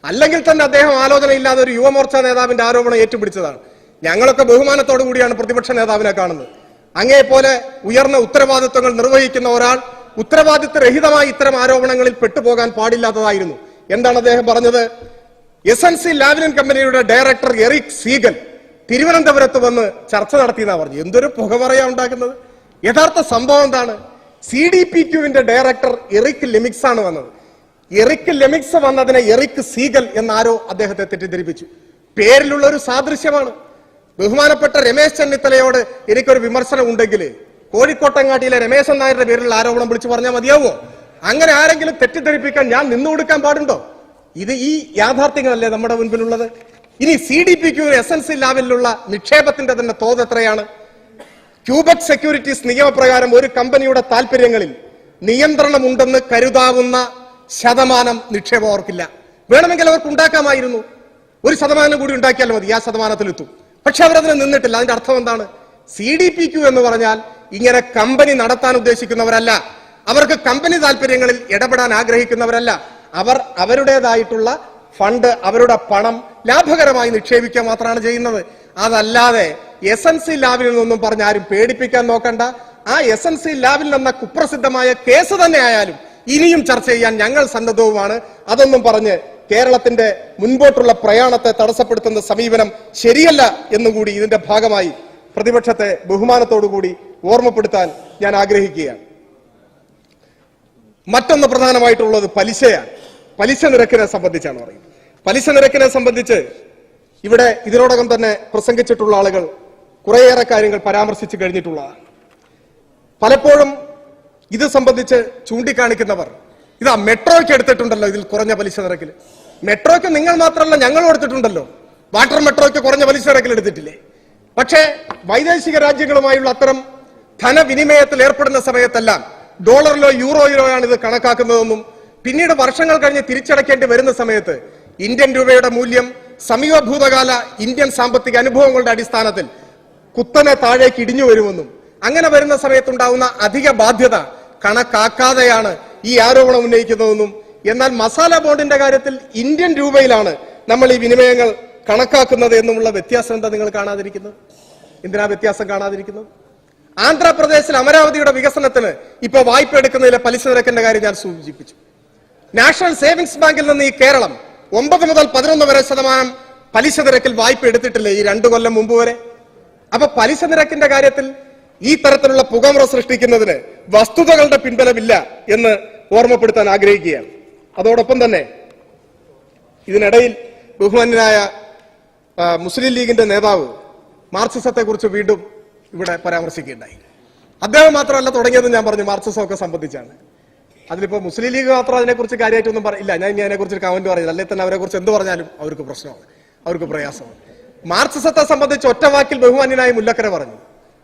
അല്ലെങ്കിൽ തന്നെ അദ്ദേഹം ആലോചനയില്ലാതെ ഒരു യുവമോർച്ച നേതാവിന്റെ ആരോപണം ഏറ്റുപിടിച്ചതാണ്. ഞങ്ങളൊക്കെ ബഹുമാനത്തോടു കൂടിയാണ് പ്രതിപക്ഷ നേതാവിനെ കാണുന്നത്. അങ്ങേപോലെ ഉയർന്ന ഉത്തരവാദിത്വങ്ങൾ നിർവഹിക്കുന്ന ഒരാൾ ഉത്തരവാദിത്വരഹിതമായി ഇത്തരം ആരോപണങ്ങളിൽ പെട്ടുപോകാൻ പാടില്ലാത്തതായിരുന്നു. എന്താണ് അദ്ദേഹം പറഞ്ഞത്? SNC ലാവ്ലിൻ കമ്പനിയുടെ ഡയറക്ടർ എറിക് സീഗൽ തിരുവനന്തപുരത്ത് വന്ന് ചർച്ച നടത്തിയെന്നാ പറഞ്ഞു. എന്തൊരു പുകമറയാ ഉണ്ടാക്കുന്നത്. യഥാർത്ഥ സംഭവം എന്താണ്? CDPQവിന്റെ ഡയറക്ടർ എറിക് ലെമിക്സ് ആണ് വന്നത്. എറിക് ലെമിക്സ് വന്നതിനെ എറിക് സീഗൽ എന്നാരോ അദ്ദേഹത്തെ തെറ്റിദ്ധരിപ്പിച്ചു. പേരിലുള്ള ഒരു സാദൃശ്യമാണ്. ബഹുമാനപ്പെട്ട രമേശ് ചെന്നിത്തലയോട് എനിക്കൊരു വിമർശനം ഉണ്ടെങ്കിൽ കോഴിക്കോട്ടങ്ങാട്ടിയിലെ രമേശൻ നായരുടെ പേരിലുള്ള ആരോപണം വിളിച്ചു പറഞ്ഞാൽ മതിയാവോ? അങ്ങനെ ആരെങ്കിലും തെറ്റിദ്ധരിപ്പിക്കാൻ ഞാൻ നിന്നു കൊടുക്കാൻ പാടുണ്ടോ? ഇത് ഈ യാഥാർത്ഥ്യങ്ങളല്ലേ നമ്മുടെ മുൻപിലുള്ളത്. ഇനി CDPQ SNC ലാബിലുള്ള നിക്ഷേപത്തിന്റെ തന്നെ തോത് എത്രയാണ്? ക്യൂബക് സെക്യൂരിറ്റീസ് നിയമപ്രകാരം ഒരു കമ്പനിയുടെ താല്പര്യങ്ങളിൽ നിയന്ത്രണമുണ്ടെന്ന് കരുതാവുന്ന ശതമാനം നിക്ഷേപം അവർക്കില്ല. വേണമെങ്കിൽ അവർക്ക് ഉണ്ടാക്കാമായിരുന്നു. 1% കൂടി ഉണ്ടാക്കിയാൽ മതി, ആ ശതമാനത്തിലെത്തും. പക്ഷെ അവരതിന് നിന്നിട്ടില്ല. അതിന്റെ അർത്ഥം എന്താണ്? CDPQ എന്ന് പറഞ്ഞാൽ ഇങ്ങനെ കമ്പനി നടത്താൻ ഉദ്ദേശിക്കുന്നവരല്ല. അവർക്ക് കമ്പനി താല്പര്യങ്ങളിൽ ഇടപെടാൻ ആഗ്രഹിക്കുന്നവരല്ല. അവർ അവരുടേതായിട്ടുള്ള ഫണ്ട്, അവരുടെ പണം ലാഭകരമായി നിക്ഷേപിക്കുക മാത്രമാണ് ചെയ്യുന്നത്. അതല്ലാതെ SNC ലാബിൽ നിന്നും പറഞ്ഞ് ആരും പേടിപ്പിക്കാൻ നോക്കണ്ട. ആ SNC ലാബിൽ നിന്ന കുപ്രസിദ്ധമായ കേസ് തന്നെ ആയാലും ഇനിയും ചർച്ച ചെയ്യാൻ ഞങ്ങൾ സന്നദ്ധവുമാണ്. അതൊന്നും പറഞ്ഞ് കേരളത്തിന്റെ മുൻപോട്ടുള്ള പ്രയാണത്തെ തടസ്സപ്പെടുത്തുന്ന സമീപനം ശരിയല്ല എന്നുകൂടി ഇതിന്റെ ഭാഗമായി പ്രതിപക്ഷത്തെ ബഹുമാനത്തോടുകൂടി ഓർമ്മപ്പെടുത്താൻ ഞാൻ ആഗ്രഹിക്കുകയാണ്. മറ്റൊന്ന് പ്രധാനമായിട്ടുള്ളത് പലിശയാണ്. പലിശ നിരക്കിനെ സംബന്ധിച്ചാണ് പറയുന്നത്. പലിശ നിരക്കിനെ സംബന്ധിച്ച് ഇവിടെ ഇതിനോടകം തന്നെ പ്രസംഗിച്ചിട്ടുള്ള ആളുകൾ കുറേയേറെ കാര്യങ്ങൾ പരാമർശിച്ചു കഴിഞ്ഞിട്ടുള്ളതാണ്. പലപ്പോഴും ഇത് സംബന്ധിച്ച് ചൂണ്ടിക്കാണിക്കുന്നവർ ഇതാ മെട്രോയ്ക്ക് എടുത്തിട്ടുണ്ടല്ലോ ഇതിൽ കുറഞ്ഞ പലിശ നിരക്കിൽ. മെട്രോയ്ക്ക് നിങ്ങൾ മാത്രമല്ല ഞങ്ങളും എടുത്തിട്ടുണ്ടല്ലോ. വാട്ടർ മെട്രോയ്ക്ക് കുറഞ്ഞ പലിശ നിരക്കിൽ എടുത്തിട്ടില്ലേ? പക്ഷേ വൈദേശിക രാജ്യങ്ങളുമായുള്ള അത്തരം ധനവിനിമയത്തിൽ ഏർപ്പെടുന്ന സമയത്തെല്ലാം ഡോളറിലോ യൂറോയിലോ ആണ് ഇത് കണക്കാക്കുന്നതെന്നും പിന്നീട് വർഷങ്ങൾ കഴിഞ്ഞ് തിരിച്ചടയ്ക്കേണ്ടി വരുന്ന സമയത്ത് ഇന്ത്യൻ രൂപയുടെ മൂല്യം സമീപഭൂതകാല ഇന്ത്യൻ സാമ്പത്തിക അനുഭവങ്ങളുടെ അടിസ്ഥാനത്തിൽ കുത്തനെ താഴേക്ക് ഇടിഞ്ഞു വരുമെന്നും അങ്ങനെ വരുന്ന സമയത്തുണ്ടാവുന്ന അധിക ബാധ്യത കണക്കാക്കാതെയാണ് ഈ ആരോപണം ഉന്നയിക്കുന്നതെന്നും, എന്നാൽ മസാല ബോണ്ടിന്റെ കാര്യത്തിൽ ഇന്ത്യൻ രൂപയിലാണ് നമ്മൾ ഈ വിനിമയങ്ങൾ കണക്കാക്കുന്നത് എന്നുമുള്ള വ്യത്യാസം എന്താ നിങ്ങൾ കാണാതിരിക്കുന്നത്? എന്തിനാ വ്യത്യാസം കാണാതിരിക്കുന്നത്? ആന്ധ്രാപ്രദേശിൽ അമരാവതിയുടെ വികസനത്തിന് ഇപ്പൊ വായ്പ എടുക്കുന്നതിലെ പലിശ നിരക്കിന്റെ കാര്യം ഞാൻ സൂചിപ്പിച്ചു. നാഷണൽ സേവിങ്സ് ബാങ്കിൽ നിന്ന് ഈ കേരളം 9 മുതൽ 11 വരെ ശതമാനം പലിശ നിരക്കിൽ വായ്പ എടുത്തിട്ടില്ലേ ഈ 2 കൊല്ലം മുമ്പ് വരെ? അപ്പൊ പലിശ നിരക്കിന്റെ കാര്യത്തിൽ ഈ തരത്തിലുള്ള പുകമറ സൃഷ്ടിക്കുന്നതിന് വസ്തുതകളുടെ പിൻബലമില്ല എന്ന് ഓർമ്മപ്പെടുത്താൻ ആഗ്രഹിക്കുകയാണ്. അതോടൊപ്പം തന്നെ ഇതിനിടയിൽ ബഹുമാന്യനായ മുസ്ലിം ലീഗിന്റെ നേതാവ് മാർക്സിസത്തെ കുറിച്ച് വീണ്ടും ഇവിടെ പരാമർശിക്കുകയുണ്ടായി. അദ്ദേഹം മാത്രമല്ല തുടങ്ങിയത് ഞാൻ പറഞ്ഞു, മാർക്സിസമൊക്കെ സംബന്ധിച്ചാണ്. അതിലിപ്പോ മുസ്ലിം ലീഗ് മാത്രം അതിനെക്കുറിച്ച് കാര്യമായിട്ടൊന്നും പറയില്ല. ഞാൻ ഇനി അതിനെക്കുറിച്ച് കമന്റ് പറയുന്നത്, അല്ലെങ്കിൽ തന്നെ അവരെ കുറിച്ച് എന്ത് പറഞ്ഞാലും അവർക്ക് പ്രശ്നമാണ്, അവർക്ക് പ്രയാസമാണ്. മാർക്സിസത്തെ സംബന്ധിച്ച് ഒറ്റ വാക്കിൽ ബഹുമാന്യനായ മുല്ലക്കര പറഞ്ഞു,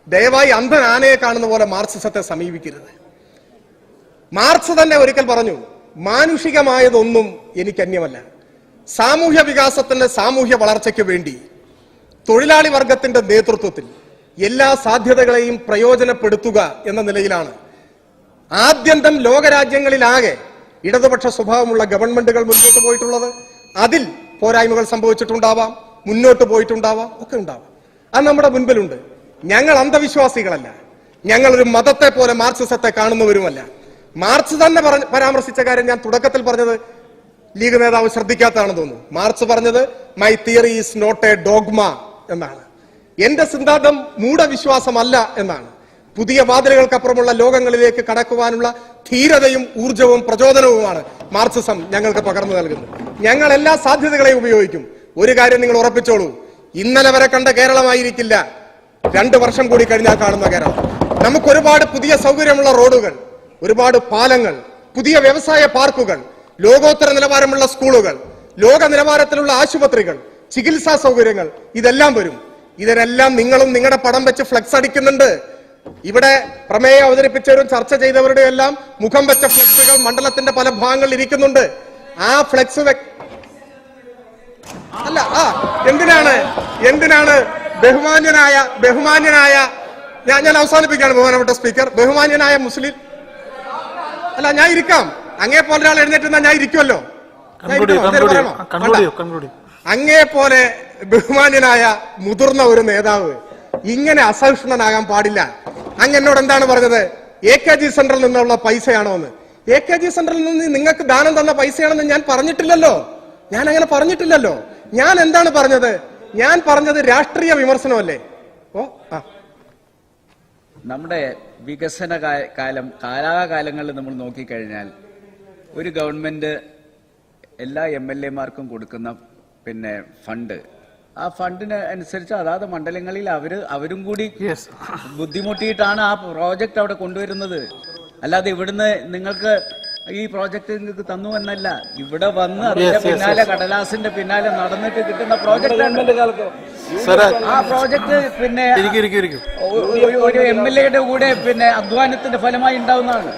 ദയവായി അന്ധൻ ആനയെ കാണുന്ന പോലെ മാർക്സിസത്തെ സമീപിക്കരുത്. മാർക്സ് തന്നെ ഒരിക്കൽ പറഞ്ഞു, മാനുഷികമായതൊന്നും എനിക്ക് അന്യമല്ല. സാമൂഹ്യ വികാസത്തിന്റെ സാമൂഹ്യ വളർച്ചയ്ക്ക് വേണ്ടി തൊഴിലാളി വർഗത്തിന്റെ നേതൃത്വത്തിൽ എല്ലാ സാധ്യതകളെയും പ്രയോജനപ്പെടുത്തുക എന്ന നിലയിലാണ് ആദ്യന്തം ലോകരാജ്യങ്ങളിലാകെ ഇടതുപക്ഷ സ്വഭാവമുള്ള ഗവൺമെന്റുകൾ മുന്നോട്ട് പോയിട്ടുള്ളത്. അതിൽ പോരായ്മകൾ സംഭവിച്ചിട്ടുണ്ടാവാം, മുന്നോട്ട് പോയിട്ടുണ്ടാവാം, ഒക്കെ ഉണ്ടാവാം. അത് നമ്മുടെ മുൻപിലുണ്ട്. ഞങ്ങൾ അന്ധവിശ്വാസികളല്ല, ഞങ്ങളൊരു മതത്തെ പോലെ മാർക്സിസത്തെ കാണുന്നവരുമല്ല. മാർക്സ് തന്നെ പരാമർശിച്ച കാര്യം ഞാൻ തുടക്കത്തിൽ പറഞ്ഞത് ലീഗ് നേതാവ് ശ്രദ്ധിക്കാത്തതാണെന്ന് തോന്നുന്നു. മാർക്സ് പറഞ്ഞത് my theory is not a dogma എന്നാണ്. എന്റെ സിദ്ധാന്തം മൂഢവിശ്വാസമല്ല എന്നാണ്. പുതിയ വാതിലുകൾക്കപ്പുറമുള്ള ലോകങ്ങളിലേക്ക് കടക്കുവാനുള്ള ധീരതയും ഊർജവും പ്രചോദനവുമാണ് മാർക്സിസം ഞങ്ങൾക്ക് പകർന്നു നൽകുന്നത്. ഞങ്ങൾ എല്ലാ സാധ്യതകളെയും ഉപയോഗിക്കും. ഒരു കാര്യം നിങ്ങൾ ഉറപ്പിച്ചോളൂ, ഇന്നലെ വരെ കണ്ട കേരളമായിരിക്കില്ല 2 വർഷം കൂടി കഴിഞ്ഞാൽ കാണുന്ന കേരളം. നമുക്ക് ഒരുപാട് പുതിയ സൗകര്യമുള്ള റോഡുകൾ, ഒരുപാട് പാലങ്ങൾ, പുതിയ വ്യവസായ പാർക്കുകൾ, ലോകോത്തര നിലവാരമുള്ള സ്കൂളുകൾ, ലോക നിലവാരത്തിലുള്ള ആശുപത്രികൾ, ചികിത്സാ സൗകര്യങ്ങൾ, ഇതെല്ലാം വരും. ഇതിനെല്ലാം നിങ്ങളും നിങ്ങളുടെ പടം വെച്ച് ഫ്ലെക്സ് അടിക്കുന്നുണ്ട്. ഇവിടെ പ്രമേയം അവതരിപ്പിച്ചവരും ചർച്ച ചെയ്തവരുടെ എല്ലാം മുഖം വെച്ച ഫ്ലെക്സുകൾ മണ്ഡലത്തിന്റെ പല ഭാഗങ്ങളിൽ ഇരിക്കുന്നുണ്ട്. ആ ഫ്ലെക്സ് അല്ല എന്തിനാണ് ബഹുമാന്യനായ ഞാൻ അവസാനിപ്പിക്കുകയാണ് ബഹുമാനപ്പെട്ട സ്പീക്കർ. ബഹുമാന്യനായ മുസ്ലിം അല്ല, ഞാൻ ഇരിക്കാം. അങ്ങേ പോലെ ഒരാൾ എഴുന്നേറ്റുന്ന ഞാൻ ഇരിക്കുമല്ലോ. അങ്ങേ പോലെ ബഹുമാന്യനായ മുതിർന്ന ഒരു നേതാവ് ഇങ്ങനെ അസഹിഷ്ണുനാകാൻ പാടില്ല. അങ്ങ് എന്നോട് എന്താണ് പറഞ്ഞത്? AKG സെന്ററിൽ നിന്നുള്ള പൈസയാണോ എന്ന്? AKG സെന്ററിൽ നിന്ന് നിങ്ങൾക്ക് ദാനം തന്ന പൈസയാണെന്ന് ഞാൻ പറഞ്ഞിട്ടില്ലല്ലോ. ഞാൻ അങ്ങനെ പറഞ്ഞിട്ടില്ലല്ലോ. ഞാൻ എന്താണ് പറഞ്ഞത്? ഞാൻ പറഞ്ഞത് രാഷ്ട്രീയ വിമർശനമല്ലേ? നമ്മുടെ വികസന കാലാകാലങ്ങളിൽ നമ്മൾ നോക്കിക്കഴിഞ്ഞാൽ ഒരു ഗവൺമെന്റ് എല്ലാ MLA മാർക്കും കൊടുക്കുന്ന ഫണ്ട്, ആ ഫണ്ടിന് അനുസരിച്ച് അതാത് മണ്ഡലങ്ങളിൽ അവരും കൂടി ബുദ്ധിമുട്ടിയിട്ടാണ് ആ പ്രോജക്റ്റ് അവിടെ കൊണ്ടുവരുന്നത്. അല്ലാതെ ഇവിടുന്ന് നിങ്ങൾക്ക് ഈ പ്രോജക്റ്റ് നിങ്ങൾക്ക് തന്നു എന്നല്ല, ഇവിടെ വന്ന് അതിന്റെ പിന്നാലെ കടലാസിന്റെ പിന്നാലെ നടന്നിട്ട് കിട്ടുന്ന പ്രോജക്റ്റ്. ആ പ്രോജക്റ്റ് ഒരു MLA-യുടെ കൂടെ അധ്വാനത്തിന്റെ ഫലമായി ഉണ്ടാവുന്നതാണ്.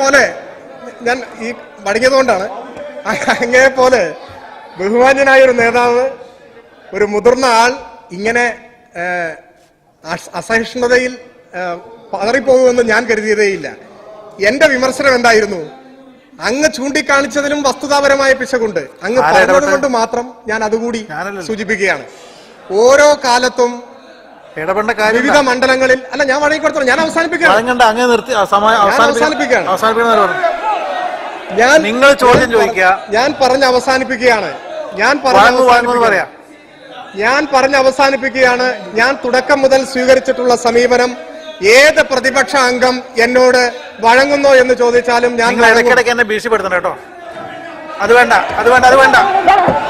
പോലെ ഞാൻ ഈ മടങ്ങിയതുകൊണ്ടാണ് അങ്ങേ പോലെ ബഹുമാന്യനായ ഒരു നേതാവ്, ഒരു മുതിർന്ന ആൾ ഇങ്ങനെ അസഹിഷ്ണുതയിൽ പതറിപ്പോകുമെന്ന് ഞാൻ കരുതിയതേയില്ല. എന്റെ വിമർശനം എന്തായിരുന്നു? അങ്ങ് ചൂണ്ടിക്കാണിച്ചതിലും വസ്തുതാപരമായ പിശകുണ്ട്. അങ്ങ് പറഞ്ഞതുകൊണ്ട് മാത്രം ഞാൻ അതുകൂടി സൂചിപ്പിക്കുകയാണ്. ഓരോ കാലത്തും വിവിധ മണ്ഡലങ്ങളിൽ അല്ല, ഞാൻ വഴങ്ങിക്കൊടുത്തോളൂ, ഞാൻ അവസാനിപ്പിക്കുകയാണ്. നിങ്ങൾ ചോദ്യം ചോദിക്കുക. ഞാൻ പറഞ്ഞ് അവസാനിപ്പിക്കുകയാണ്. ഞാൻ തുടക്കം മുതൽ സ്വീകരിച്ചിട്ടുള്ള സമീപനം ഏത് പ്രതിപക്ഷ അംഗം എന്നോട് വഴങ്ങുന്നോ എന്ന് ചോദിച്ചാലും ഞാൻ ഇടയ്ക്കിടയ്ക്ക് എന്നെ ഭീഷണിപ്പെടുത്തണം കേട്ടോ. അത് വേണ്ട.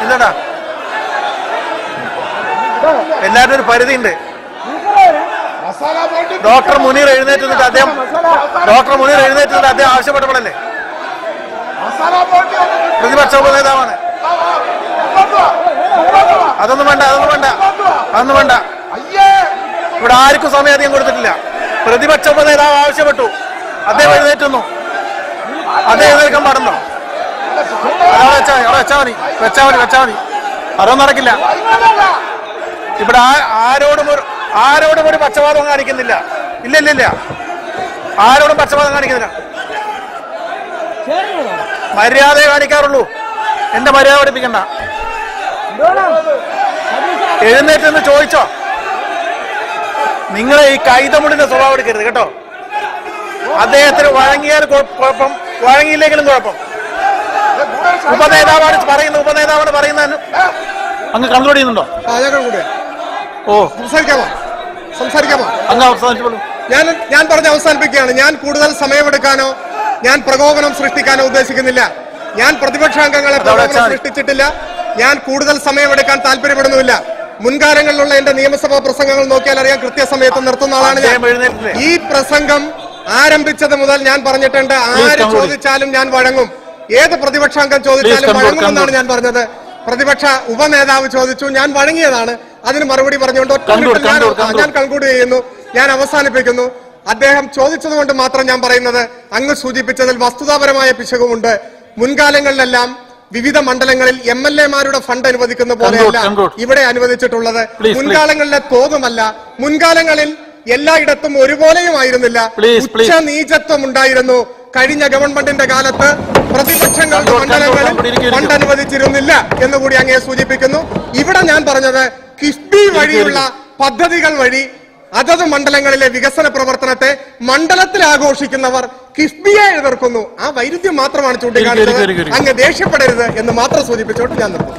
എന്താ എല്ലാവരും ഒരു പരിധിയുണ്ട്. ഡോക്ടർ മുനീർ എഴുന്നേറ്റ് അദ്ദേഹം ആവശ്യപ്പെട്ടപ്പോഴല്ലേ? പ്രതിപക്ഷ ഉപനേതാവാണ്. അതൊന്നും വേണ്ട. ഇവിടെ ആർക്കും സമയം അധികം കൊടുത്തിട്ടില്ല. പ്രതിപക്ഷ ഉപനേതാവ് ആവശ്യപ്പെട്ടു, അദ്ദേഹം എഴുന്നേറ്റുന്നു. അദ്ദേഹം എഴുന്നേൽക്കാൻ പാടുന്നോ? വെച്ചാ മതി. അതൊന്നും നടക്കില്ല. ഇവിടെ ആരോടും ഒരു പക്ഷപാതം കാണിക്കുന്നില്ല. ഇല്ല, ആരോടും പക്ഷപാതം കാണിക്കുന്നില്ല. മര്യാദ കാണിക്കാറുള്ളൂ. എന്റെ മര്യാദ പഠിപ്പിക്കണ്ട. എഴുന്നേറ്റെന്ന് ചോദിച്ചോ? നിങ്ങളെ ഈ കൈതമുടിന്റെ സ്വഭാവം എടുക്കരുത് കേട്ടോ. അദ്ദേഹത്തിന് വഴങ്ങിയാൽ കുഴപ്പം, വഴങ്ങിയില്ലെങ്കിലും കുഴപ്പം. ഉപനേതാവാണ് പറയുന്നത്. അങ്ങ് കൺക്ലൂഡ് ചെയ്യുന്നുണ്ടോ? സംസാരിക്കാമോ? അങ്ങ് അവസാനിച്ചോളൂ. ഞാൻ പറഞ്ഞ് അവസാനിപ്പിക്കുകയാണ്. ഞാൻ കൂടുതൽ സമയമെടുക്കാനോ ഞാൻ പ്രകോപനം സൃഷ്ടിക്കാനോ ഉദ്ദേശിക്കുന്നില്ല. ഞാൻ പ്രതിപക്ഷാംഗങ്ങളെ പ്രകോപനം സൃഷ്ടിച്ചിട്ടില്ല. ഞാൻ കൂടുതൽ സമയമെടുക്കാൻ താല്പര്യപ്പെടുന്നുമില്ല. മുൻകാലങ്ങളിലുള്ള എന്റെ നിയമസഭാ പ്രസംഗങ്ങൾ നോക്കിയാൽ അറിയാം, കൃത്യസമയത്ത് നിർത്തുന്ന ആളാണ് ഞാൻ. ഈ പ്രസംഗം ആരംഭിച്ചത് മുതൽ ഞാൻ പറഞ്ഞിട്ടുണ്ട്, ആര് ചോദിച്ചാലും ഞാൻ വഴങ്ങും. ഏത് പ്രതിപക്ഷാംഗം ചോദിച്ചാലും വഴങ്ങുമെന്നാണ് ഞാൻ പറഞ്ഞത്. പ്രതിപക്ഷ ഉപനേതാവ് ചോദിച്ചു, ഞാൻ വഴങ്ങിയതാണ്. അതിന് മറുപടി പറഞ്ഞുകൊണ്ട് ഞാൻ കൺക്ലൂഡ് ചെയ്യുന്നു, ഞാൻ അവസാനിപ്പിക്കുന്നു. അദ്ദേഹം ചോദിച്ചതുകൊണ്ട് മാത്രം ഞാൻ പറയുന്നത്, അങ്ങ് സൂചിപ്പിച്ചതിൽ വസ്തുതാപരമായ പിശകുമുണ്ട്. മുൻകാലങ്ങളിലെല്ലാം വിവിധ മണ്ഡലങ്ങളിൽ MLA-മാരുടെ ഫണ്ട് അനുവദിക്കുന്ന പോലെയല്ല ഇവിടെ അനുവദിച്ചിട്ടുള്ളത്. മുൻകാലങ്ങളിലെ തോതുമല്ല. മുൻകാലങ്ങളിൽ എല്ലായിടത്തും ഒരുപോലെയുമായിരുന്നില്ല. ഉച്ച നീചത്വം ഉണ്ടായിരുന്നു. കഴിഞ്ഞ ഗവൺമെന്റിന്റെ കാലത്ത് പ്രതിപക്ഷങ്ങളുടെ മണ്ഡലങ്ങളിൽ ഫണ്ട് അനുവദിച്ചിരുന്നില്ല എന്നുകൂടി അങ്ങേ സൂചിപ്പിക്കുന്നു. ഇവിടെ ഞാൻ പറഞ്ഞത് കിഫ്ബി വഴിയുള്ള പദ്ധതികൾ വഴി അതത് മണ്ഡലങ്ങളിലെ വികസന പ്രവർത്തനത്തെ മണ്ഡലത്തിൽ ആഘോഷിക്കുന്നവർ കിഫ്ബിയെ എതിർക്കുന്നു. ആ വൈരുദ്ധ്യം മാത്രമാണ് ചൂണ്ടിക്കാണിച്ചത്. അങ്ങ് ദേഷ്യപ്പെടരുത് എന്ന് മാത്രം സൂചിപ്പിച്ചുകൊണ്ട് ഞാൻ നിർത്തുന്നു.